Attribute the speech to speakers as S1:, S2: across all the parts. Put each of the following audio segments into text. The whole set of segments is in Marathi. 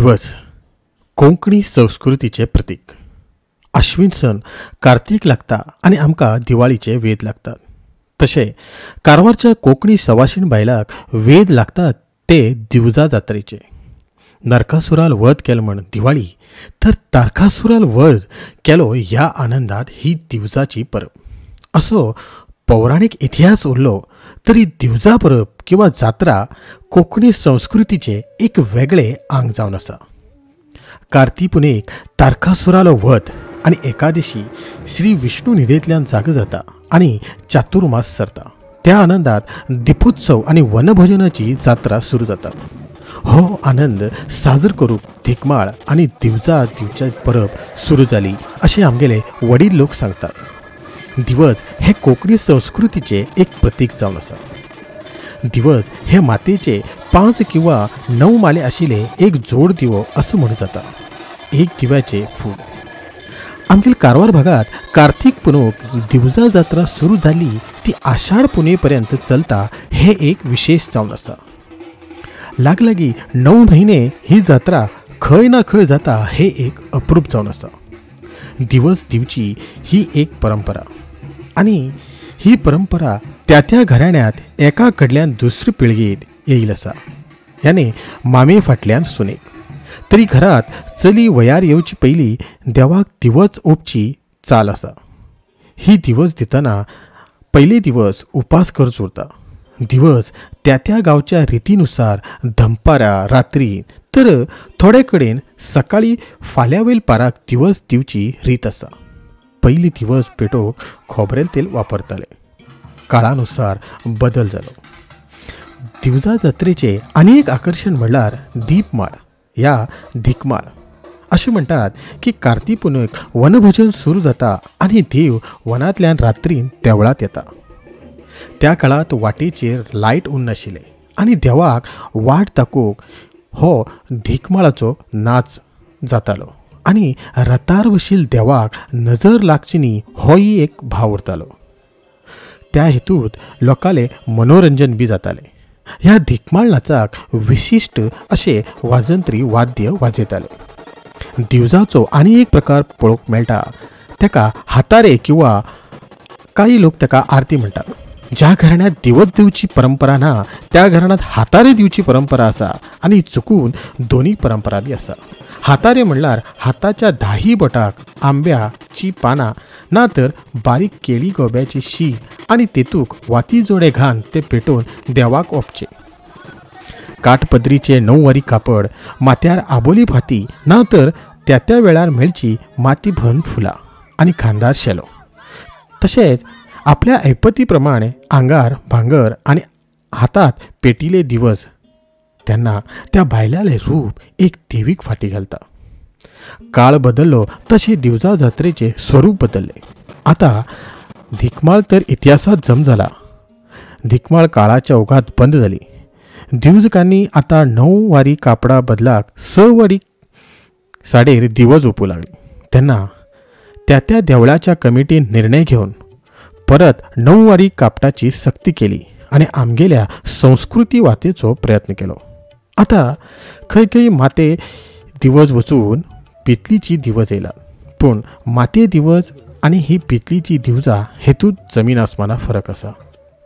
S1: दिवस कोंकणी संस्कृतीचे प्रतीक. आश्विन सण कार्तिक लागता आणि आमकां दिवाळीचे वेद लागतात. तशे कारवारच्या कोंकणी सवाशीण बायलाक वेद लागतात ते दिवजा जात्रेचे. नरकासुराल वध केलो म्हण दिवाळी, तर तारकासुराल वध केलो ह्या आनंदात ही दिवजाची परब. असो पौराणिक इतिहास उरलो तरी दिवजा परब किंवा जात्रा कोंकणी संस्कृतीचे एक वेगळे आंग जावन आसा. कार्ती पुनेक तारकासुरालो वध आणि एकादशी श्री विष्णू निधेंतल्यान जाग जाता आणि चातुर्मास सरता. त्या आनंदात दिपोत्सव आणि वनभोजनाची जात्रा सुरू जाता. हो आनंद साजर करूक दिकमाळ आणि दिवजा दिवच्या परब सुरू जाली अशें आमगेले वडील लोक सांगतात. दिवस हे कोंकणी संस्कृतीचे एक प्रतीक जावन आसा. दिवस हे मातयेचे 5 किंवा 9 माले आशिल्ले एक जोड दिवो असं म्हणू जाता. एक दिव्याचे फूल. आमगेल कारवार भागात कार्तिक पुनोक दिवजा जात्रा सुरू जाली ती आषाढ पुनेपर्यंत चलता हे एक विशेष जावन आसा. लागलागी 9 महिने ही जात्रा खंय ना खंय जाता हे एक अप्रूप जावन आसा. दिवस दिवची ही एक परंपरा आणि ही परंपरा त्या त्या घराण्यात एका कडल्यान दुसरी पिळगेत येईल आसा. याने मामे फाटल्यान सुनेक. तरी घरात चली वयार येवची पयली देवाक दिवस ओपची चाल आसा. ही दिवस दितना पयले दिवस उपास करच उरता. दिवस त्या त्या गांवच्या रितीनुसार दनपारा रात्री, तर थोडे कडेन सकाळी फाल्यावयल पाराक दिवस दिवची रीत आसा. पयली दिवस पेटोवंक खोबरेल तेल वापरताले. काळानुसार बदल जालो. दिवजा जात्रेचे आनी एक आकर्षण म्हणल्यार दीपमाळ या दिकमाळ. अशें म्हणटात की कार्ती पुनोक वनभोजन सुरू जाता आणि देव वनांतल्यान रात्रीन देवळांत येता. त्या काळात वाटेचेर लायट उन्न नाशिल्ले आणि देवाक वाट दाखोवंक हो दिकमाळाचो नाच जातालो आणि रतार वशील देवाक नजर लागची न्ही होय एक भाव उरतालो. त्या हेतूत लोकांले मनोरंजन बी जाताले. ह्या दिकमाळ नाचाक विशिश्ट अशे वाजंत्री वाद्य वाजयताले. दिवजाचो आनी एक प्रकार पळोवंक मेळटा. तेका हातारे किंवा काही लोक तेका आरती म्हणटात. ज्या घराण्यात दिवस दिवची परंपरा ना त्या घराण्यात हातारे दिवची परंपरा आसा आणि चुकून दोन्ही परंपरा बी आसा. हातारे म्हणल्यार हाताच्या 10 बोटाक आंब्याची पानां ना तर बारीक केळी गोब्याची शीं आणि तेतूक वाती जोडे घान ते पेटोवन देवाक ओपचे. काठपदरीचे 9 वारी कापड, माथ्यार आबोली फाती ना तर त्या त्या वेळार मेळची माती भन फुलां आणि खांदार शेलो. तशेंच आपल्या ऐपती प्रमाणे आंगार भांगर आणि हातात पेटिले दिवस त्यांना त्या बायलाले रूप एक देवीक फाटी घालता. काळ बदललो तसे दिवजा जात्रेचे स्वरूप बदलले. आता दिकमाळ तर इतिहासात जम झाला. दिकमाळ काळाच्या ओघात बंद झाली. दिवजकांनी आता 9 वारी कापडा बदलाक 6 वारी साडेर दिवस ओपू लागले. त्यांना त्या त्या देवळाच्या कमिटीन निर्णय घेऊन परत 9 वारी कापडाची सक्ती केली आणि आमगेल्या संस्कृती वाचेचो प्रयत्न केलो. आता खंय खंय माते दिवस वचून पितलीची दिवस येयला. पूण माते दिवस आणि ही पितलीची दिवजा हेतूत जमीन आसमाना फरक आसा.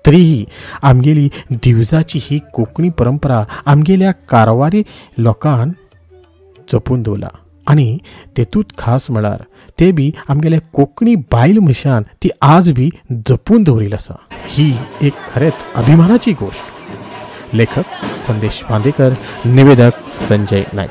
S1: तरीही आमगेली दिवजाची ही कोंकणी परंपरा आमगेल्या कारवारी लोकांन जपून दवरला आणि तेतूत खास म्हळ्यार ते बी आमगेल्या कोंकणी बायल मनशान ती आज बी जपून दवरिल्ली आसा. ही एक खरेंच अभिमानाची गोष्ट. लेखक संदेश बांदेकर, निवेदक संजय नायक.